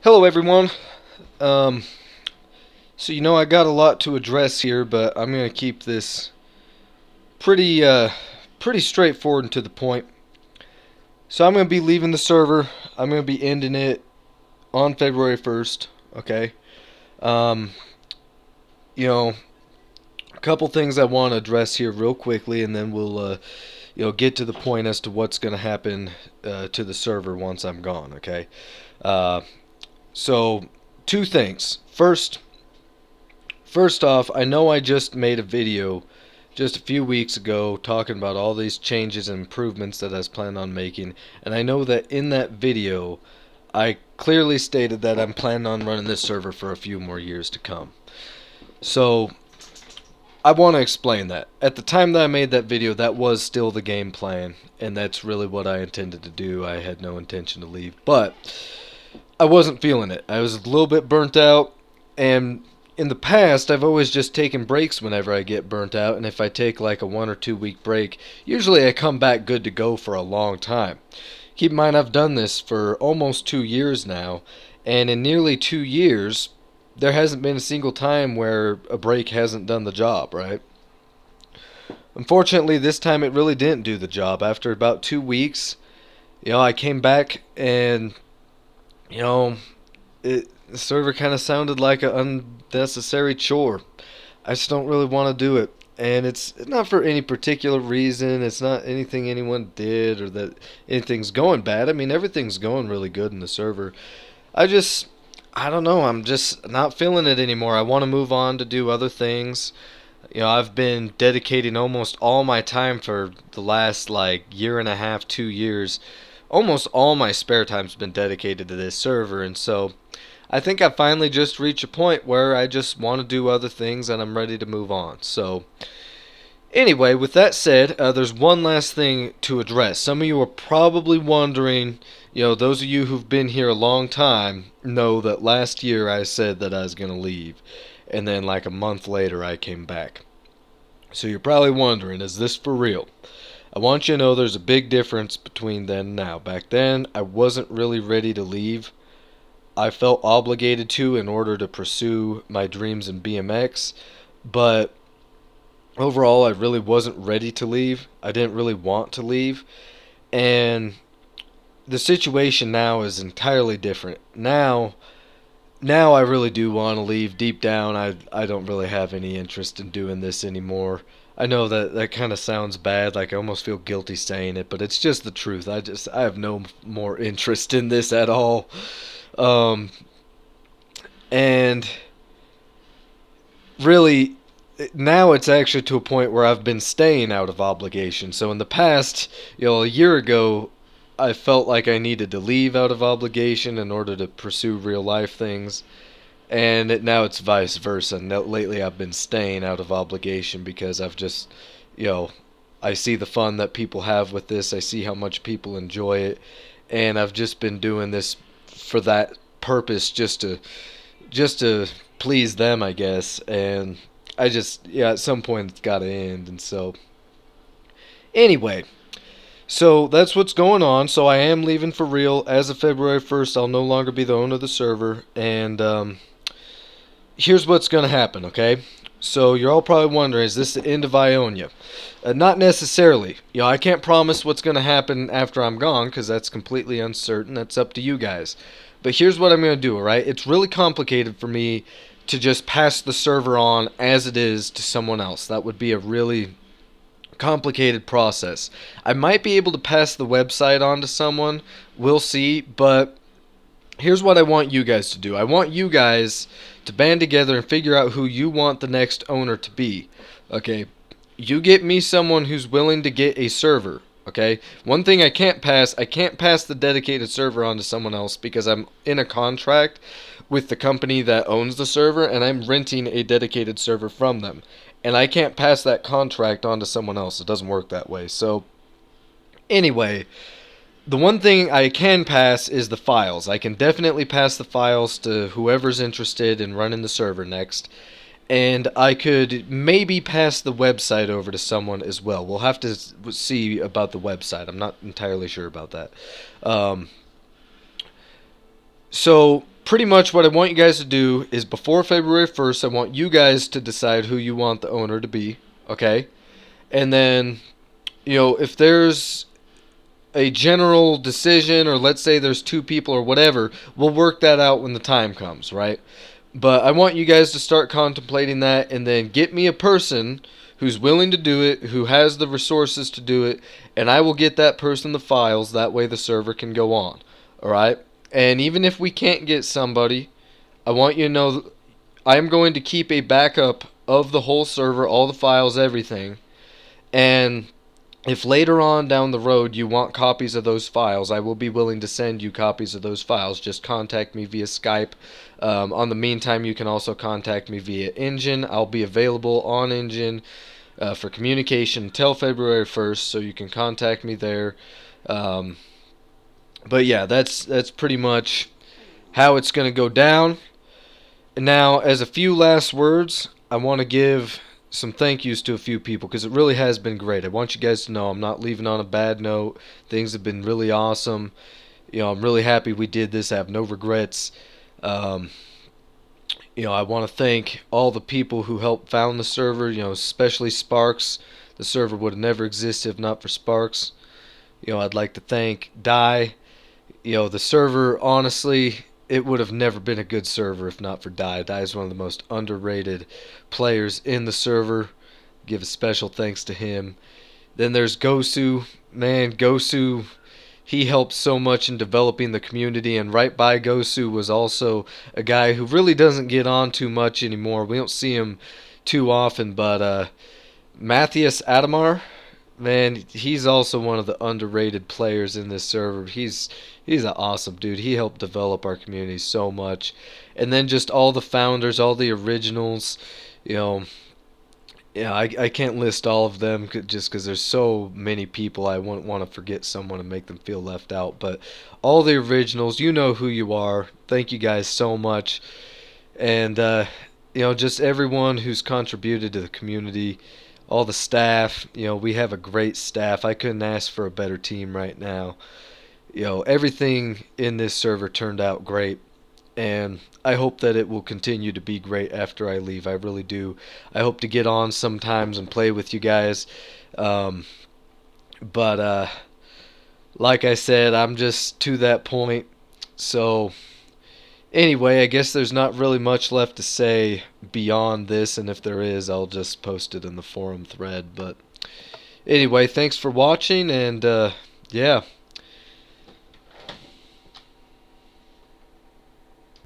Hello, everyone. Um, I got a lot to address here, but I'm gonna keep this pretty, pretty straightforward and to the point. So I'm gonna be leaving the server. I'm gonna be ending it on February 1st. Okay. Um, you know, a couple things I want to address here real quickly, and then we'll, get to the point as to what's gonna happen to the server once I'm gone. Okay. Uh, so two things. First off, I know I just made a video just a few weeks ago talking about all these changes and improvements that I was planning on making, and I know that in that video I clearly stated that I'm planning on running this server for a few more years to come. So I want to explain that. At the time that I made that video, that was still the game plan, and that's really what I intended to do. I had no intention to leave, but I wasn't feeling it. I was a little bit burnt out, and in the past, I've always just taken breaks whenever I get burnt out, and if I take like a 1 or 2 week break, usually I come back good to go for a long time. Keep in mind, I've done this for almost 2 years now, and in nearly 2 years, there hasn't been a single time where a break hasn't done the job, right? Unfortunately, this time it really didn't do the job. After about 2 weeks, I came back and you know, the server kind of sounded like an unnecessary chore. I just don't really want to do it. And it's not for any particular reason. It's not anything anyone did or that anything's going bad. I mean, everything's going really good in the server. I just, I don't know. I'm just not feeling it anymore. I want to move on to do other things. I've been dedicating almost all my time for the last like year and a half, 2 years. Almost all my spare time's been dedicated to this server, and so I think I finally just reached a point where I just want to do other things and I'm ready to move on. So, anyway, with that said, there's one last thing to address. Some of you are probably wondering, those of you who've been here a long time know that last year I said that I was going to leave, and then like a month later I came back. So you're probably wondering, is this for real? I want you to know there's a big difference between then and now. Back then, I wasn't really ready to leave. I felt obligated to in order to pursue my dreams in BMX, but overall, I really wasn't ready to leave. I didn't really want to leave, and the situation now is entirely different. Now I really do want to leave. Deep down, I don't really have any interest in doing this anymore. I know that that kind of sounds bad, like I almost feel guilty saying it, but it's just the truth. I have no more interest in this at all. Um, and really, now it's actually to a point where I've been staying out of obligation. So in the past, a year ago, I felt like I needed to leave out of obligation in order to pursue real life things. And now it's vice versa. Now, lately, I've been staying out of obligation because I've just, you know, I see the fun that people have with this. I see how much people enjoy it, and I've just been doing this for that purpose, just to please them, I guess. And I just, yeah, at some point it's got to end. And so, anyway, so that's what's going on. So I am leaving for real as of February 1st. I'll no longer be the owner of the server, and here's what's going to happen, okay? So you're all probably wondering, is this the end of IONIA? Not necessarily. I can't promise what's going to happen after I'm gone because that's completely uncertain. That's up to you guys. But here's what I'm going to do, alright? It's really complicated for me to just pass the server on as it is to someone else. That would be a really complicated process. I might be able to pass the website on to someone. We'll see, but here's what I want you guys to do. I want you guys to band together and figure out who you want the next owner to be. Okay? You get me someone who's willing to get a server. Okay? One thing I can't pass the dedicated server on to someone else because I'm in a contract with the company that owns the server and I'm renting a dedicated server from them. And I can't pass that contract on to someone else. It doesn't work that way. So, anyway, the one thing I can pass is the files. I can definitely pass the files to whoever's interested in running the server next. And I could maybe pass the website over to someone as well. We'll have to see about the website. I'm not entirely sure about that. So pretty much what I want you guys to do is before February 1st, I want you guys to decide who you want the owner to be, okay? And then, if there's a general decision, or let's say there's two people or whatever, we'll work that out when the time comes, right? But I want you guys to start contemplating that and then get me a person who's willing to do it, who has the resources to do it, and I will get that person the files. That way the server can go on. Alright? And even if we can't get somebody, I want you to know I'm going to keep a backup of the whole server, all the files, everything. And if later on down the road you want copies of those files, I will be willing to send you copies of those files. Just contact me via Skype. On the meantime, you can also contact me via Engine. I'll be available on Engine for communication until February 1st, so you can contact me there. But yeah, that's pretty much how it's going to go down. And now, as a few last words, I want to give some thank yous to a few people because it really has been great. I want you guys to know I'm not leaving on a bad note. Things have been really awesome. I'm really happy we did this. I have no regrets. I want to thank all the people who helped found the server, especially Sparks. The server would have never existed if not for Sparks. I'd like to thank Di. The server, honestly, it would have never been a good server if not for Dai. Dai is one of the most underrated players in the server. Give a special thanks to him. Then there's Gosu. Man, Gosu, he helped so much in developing the community, and right by Gosu was also a guy who really doesn't get on too much anymore. We don't see him too often, but Matthias Adamar, man, he's also one of the underrated players in this server. He's an awesome dude. He helped develop our community so much. And then just all the founders, all the originals, I can't list all of them just because there's so many people. I wouldn't want to forget someone and make them feel left out. But all the originals, you know who you are. Thank you guys so much. And, just everyone who's contributed to the community. All the staff, we have a great staff. I couldn't ask for a better team right now. Everything in this server turned out great, and I hope that it will continue to be great after I leave. I really do. I hope to get on sometimes and play with you guys. But like I said, I'm just to that point. So anyway, I guess there's not really much left to say beyond this, and if there is, I'll just post it in the forum thread. But anyway, thanks for watching, and yeah.